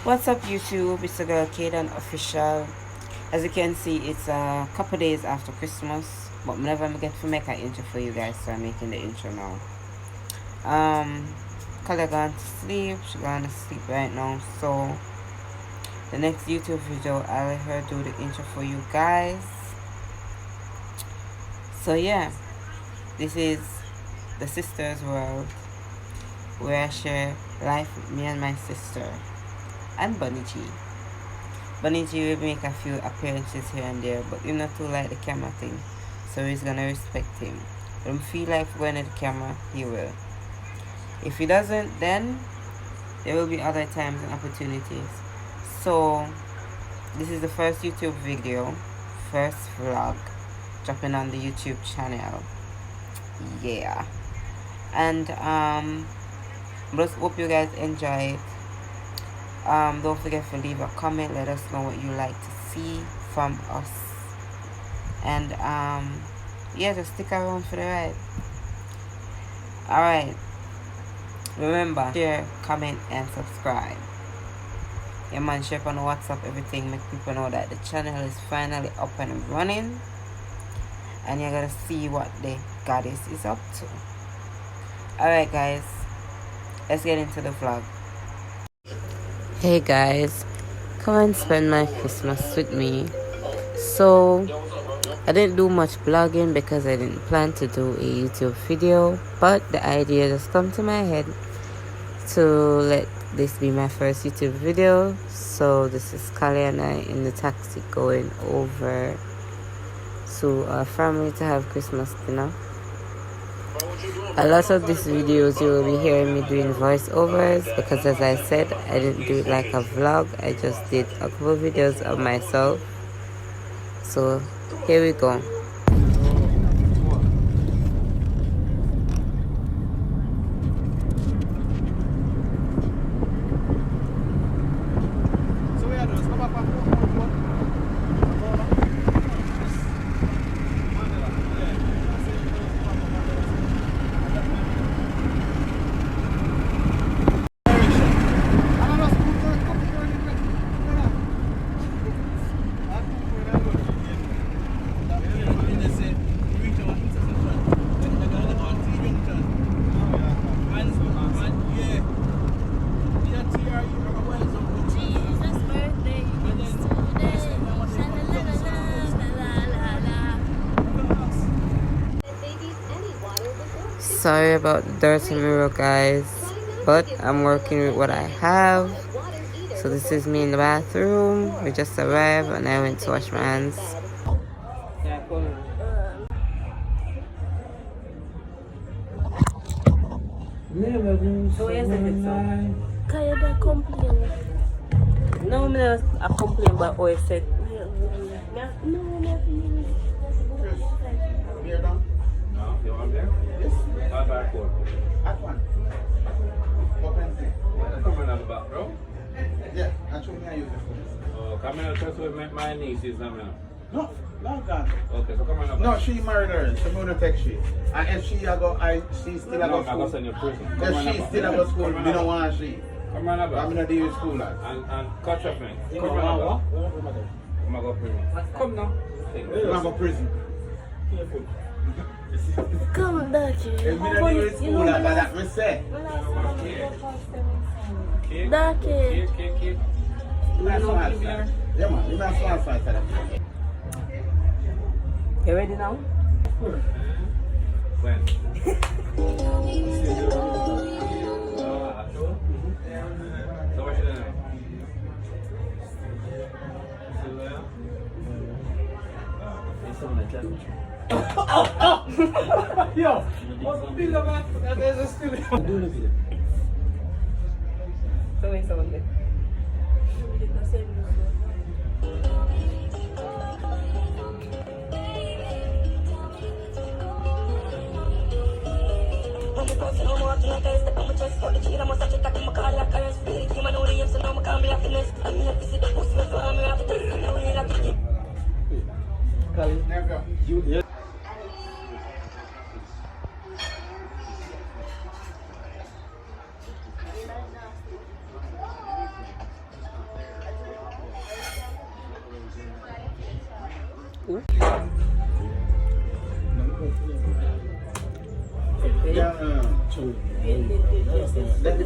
What's up YouTube? It's the girl Kaden Official. As you can see, it's a couple days after Christmas, but whenever I get to make an intro for you guys, so I'm making the intro now. Kala gone to sleep, she gone to sleep right now, so the next YouTube video I'll let her do the intro for you guys. So yeah, this is the Sisters World, where I share life with me and my sister and Bunny G. Bunny G will make a few appearances here and there, but him not too like the camera thing, so he's gonna respect him. When he feel like going at the camera, he will. If he doesn't, then there will be other times and opportunities. So this is the first YouTube video, first vlog, dropping on the YouTube channel. Yeah, and just hope you guys enjoy it. Don't forget to leave a comment, let us know what you like to see from us, and yeah, just stick around for the ride. Alright, remember, share, comment and subscribe. Yeah man, share on WhatsApp, everything, make people know that the channel is finally up and running, and you're gonna see what the goddess is up to. Alright guys, let's get into the vlog. Hey guys, come and spend my Christmas with me. So I didn't do much vlogging because I didn't plan to do a YouTube video, but the idea just come to my head to let this be my first YouTube video. So this is Kali and I in the taxi going over to our family to have Christmas dinner. A lot of these videos you will be hearing me doing voiceovers because, as I said, I didn't do it like a vlog. I just did a couple videos of myself. So here we go. Sorry about the dirty mirror guys, but I'm working with what I have. So this is me in the bathroom. We just arrived and I went to wash my hands. So Kaya da complain. No, I complain about what I said. No, nothing. Beer down? No, you want beer? Yes. How about cold? Hot one. Open thing. Come on the back, bro. Yeah, actually I use it. Oh, come on, just with my niece is not. No, no, God. Okay, so come on. No, she married her. So I'm gonna take she. And if she go, she still go school. No, I'm prison. If she still go school, we don't want she. Come on, I'm gonna deal with school lads. And catch up, man. Come on, what? I'm gonna go prison. Come now. I'm gonna go prison. Careful. Come back here. If we don't deal with school lads, that we say. Cake. Yeah, man. You may small side for that. You ready now? When? Yo, what's the bill of that? There's a still. So wait, so wait. You. The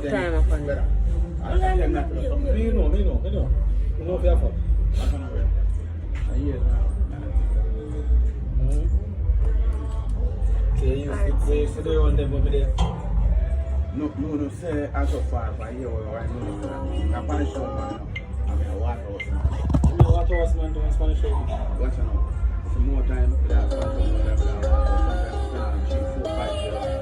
time upon it. Me know. You know fear for. Okay, you see the one them over there. No, say as of far, but here we are. I'm Spanish show, man. I mean, a water horse. What was man doing Spanish show? Watch out. Some more time. That's what I'm going to do. 4, 5 years.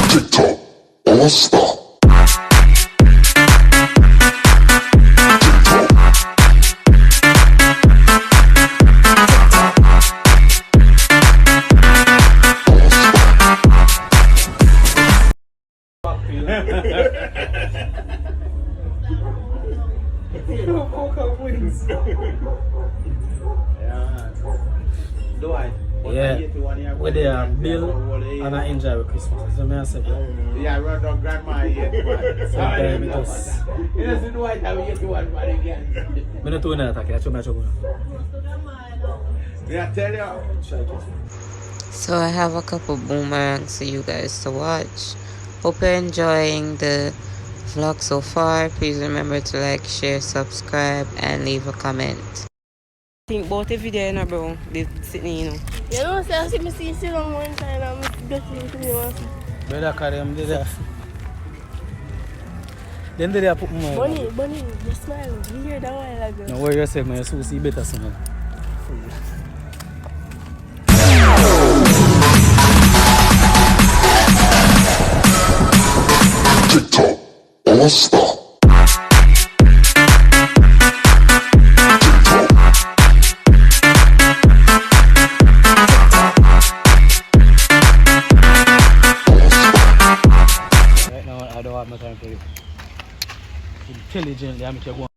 TikTok All-Star. Yeah, where they are Bill and I enjoy with Christmas. So I said, yeah, run down grandma here. sometimes it was. He doesn't know what I get one body again. I'm not doing that. I can't. Did I tell you? So I have a couple boomerangs for you guys to watch. Hope you're enjoying the vlog so far. Please remember to like, share, subscribe, and leave a comment. Think about the video, you know, bro. They sitting, you know. You know, say I see me see you on one time and I'm getting to me once. Better carry them there. Then they put more. Bunny, you smile. You hear that while ago. No, what you say, man? You see better soon. TikTok All-Star. Right now, I don't have no time for you. Intelligently, I'm going.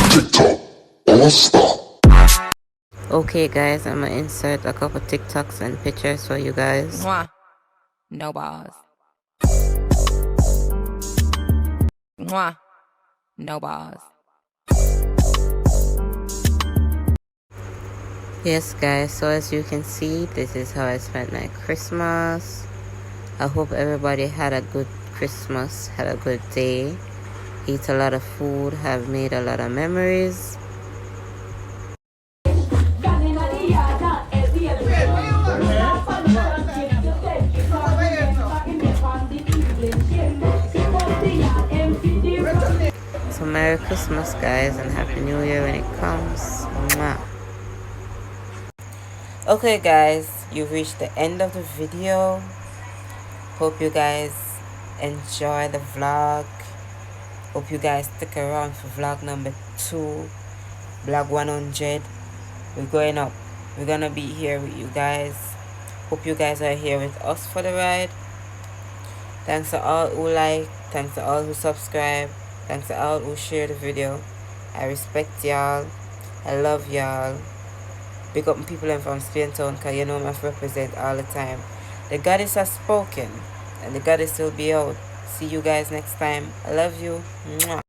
TikTok All-Star. Okay, guys, I'm gonna insert a couple TikToks and pictures for you guys. Mwah. No balls. Mwah. No balls. Yes, guys, so as you can see, this is how I spent my Christmas. I hope everybody had a good Christmas, had a good day, eat a lot of food, have made a lot of memories. So Merry Christmas, guys, and Happy New Year when it comes. Mwah. Okay, guys, you've reached the end of the video. Hope you guys enjoy the vlog. Hope you guys stick around for vlog number 2, vlog 100. We're going up. We're gonna be here with you guys. Hope you guys are here with us for the ride. Thanks to all who like, thanks to all who subscribe, thanks to all who share the video. I respect y'all. I love y'all. Big up people from Spaintown, because you know I represent all the time. The goddess has spoken, and the goddess will be out. See you guys next time. I love you. Mwah.